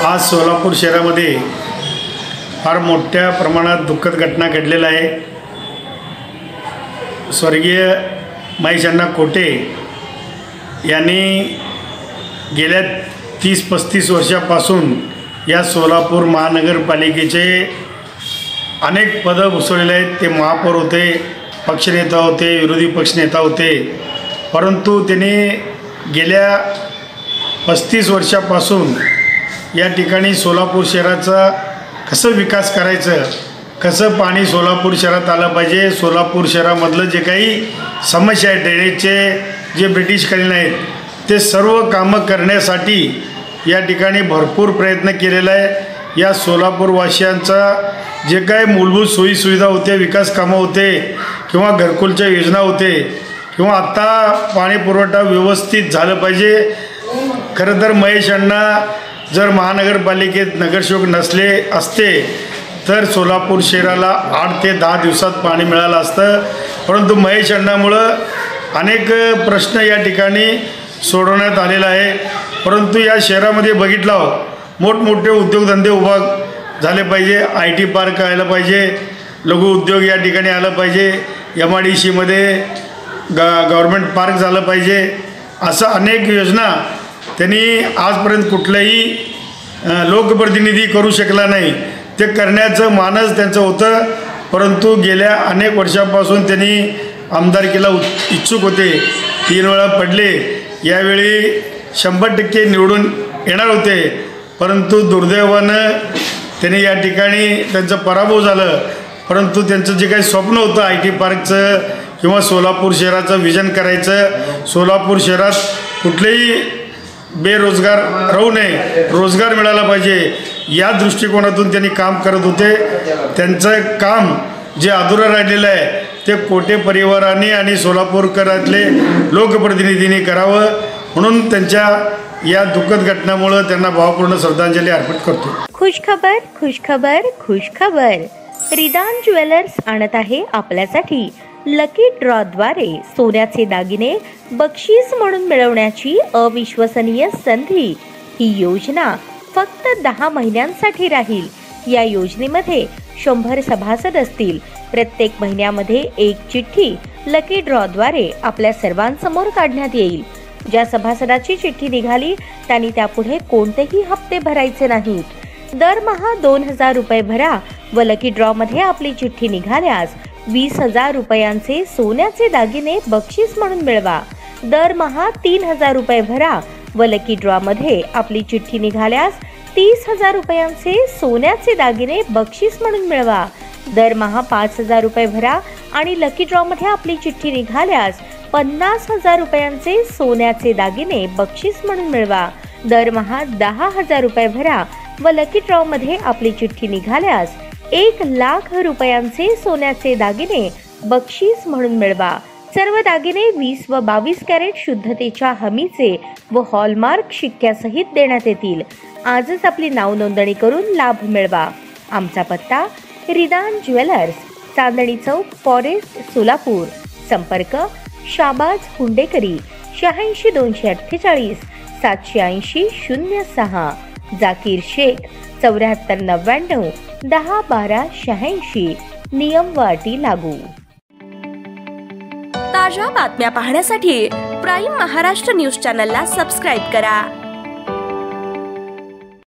आज सोलापूर शहरामध्ये फार मोठ्या प्रमाणात दुःखद घटना घडलेला आहे। स्वर्गीय महेश अण्णा कोटे यांनी गेल्या 30-35 वर्षापासून या सोलापूर महानगरपालिकेचे अनेक पदं भूषवलेले आहेत। ते महापौर होते, पक्षनेता होते, विरोधी पक्षनेता होते, परंतु त्यांनी गेल्या 35 वर्षापासून या ठिकाणी सोलापूर शहराचा कसं विकास करायचं, कसं पाणी सोलापूर शहरात आलं पाहिजे, सोलापूर शहरामधलं जे काही समस्या आहे, ड्रेनेजचे जे ब्रिटिशकालीन आहेत, ते सर्व कामं करण्यासाठी या ठिकाणी भरपूर प्रयत्न केलेला आहे। या सोलापूरवासियांचा जे काही मूलभूत सोयीसुविधा होते, विकास कामं होते किंवा घरकुलच्या योजना होते किंवा आत्ता पाणी पुरवठा व्यवस्थित झालं पाहिजे। खरं तर महेश अण्णा जर महानगरपालिकेत नगरसेवक नसले असते तर सोलापूर शहराला 8 ते 10 दिवसात पाणी मिळालं असतं, परंतु महेश अण्णामुळं अनेक प्रश्न या ठिकाणी सोडवण्यात आलेला आहे। परंतु या शहरामध्ये बघितलं मोठमोठे उद्योगधंदे उभा झाले पाहिजे, IT पार्क आलं पाहिजे, लघु उद्योग या ठिकाणी आलं पाहिजे, MIDCमध्ये गव्हर्मेंट पार्क झालं पाहिजे, असं अनेक योजना त्यांनी आजपर्यंत कुठलाही लोकप्रतिनिधी करू शकला नाही। ते करण्याचं मानस त्यांचं होतं, परंतु गेल्या अनेक वर्षापासून त्यांनी आमदारकीला इच्छुक होते, 3 वेळा पडले, यावेळी 100% निवडून येणार होते, परंतु दुर्दैवानं त्यांनी या ठिकाणी त्यांचा पराभव झालं। परंतु त्यांचं जे काही स्वप्न होतं IT पार्कचं किंवा सोलापूर शहराचं विजन करायचं, सोलापूर शहरात कुठलेही बेरोजगार राहू नये, रोजगार मिळाला पाहिजे, या दृष्टिकोनातून त्यांनी काम करत होते। त्यांचं काम जे अधुरं राहिलेलं आहे ते कोटे परिवाराने आणि सोलापूरकरातले लोकप्रतिनिधींनी करावं, म्हणून त्यांच्या या दुःखद घटनेमुळे त्यांना भावपूर्ण श्रद्धांजली अर्पित करतो। खुशखबर खुशखबर खुशखबर, रिदान ज्वेलर्स आणत आहे आपल्यासाठी लकी ड्रॉद्वारे सोन्याचे दागिने बक्षीस म्हणून मिळवण्याची अविश्वसनीय संधी। ही योजना फक्त 10 महिन्यांसाठी राहील। या योजनेमध्ये 100 सभासद असतील। प्रत्येक महिन्यामध्ये एक चिठ्ठी लकी ड्रॉद्वारे आपल्या सर्वांसमोर काढण्यात येईल। ज्या सभासदाची चिठ्ठी निघाली त्यांनी त्यापुढे कोणतेही हप्ते भरायचे नाहीत। दरमहा 2000 रुपये भरा व लकी ड्रॉ मध्ये आपली चिठ्ठी निघाल्यास 20,000 रुपयांचे सोन्याचे दागिने बक्षीस म्हणून मिळवा। दरमहा 3000 रुपये भरा व लकी ड्रॉ मध्ये आपली चिठ्ठी निघाल्यास 30,000 रुपयांचे सोन्याचे दागिने बक्षीस म्हणून मिळवा। दरमहा 5,000 रुपये भरा आणि लकी ड्रॉ मध्ये आपली चिठ्ठी निघाल्यास 50,000 रुपयांचे सोन्याचे दागिने बक्षीस म्हणून मिळवा। दरमहा 10,000 रुपये भरा व लकी ड्रॉ मध्ये आपली चिठ्ठी निघाल्यास 1,00,000 रुपयांचे सोन्याचे दागिने बक्षीस म्हणून मिळवा। सर्व दागिने 20 व 22 कॅरेट शुद्धतेच्या हमीचे व हॉलमार्क शिक्क्यासहित देण्यात येतील। आजच आपली नाव नोंदणी करून लाभ मिळवा। आमचा पत्ता रिदान ज्वेलर्स, चांदणी चौक, फॉरेस्ट, सोलापूर। संपर्क शाबाज हुंडेकरी 86 248 780 06, जाकीर शेख 74 99 10 12 86। नियम व अटी लागू। ताज्या बातम्या पाहण्यासाठी प्राईम महाराष्ट्र न्यूज चॅनलला सबस्क्राईब करा।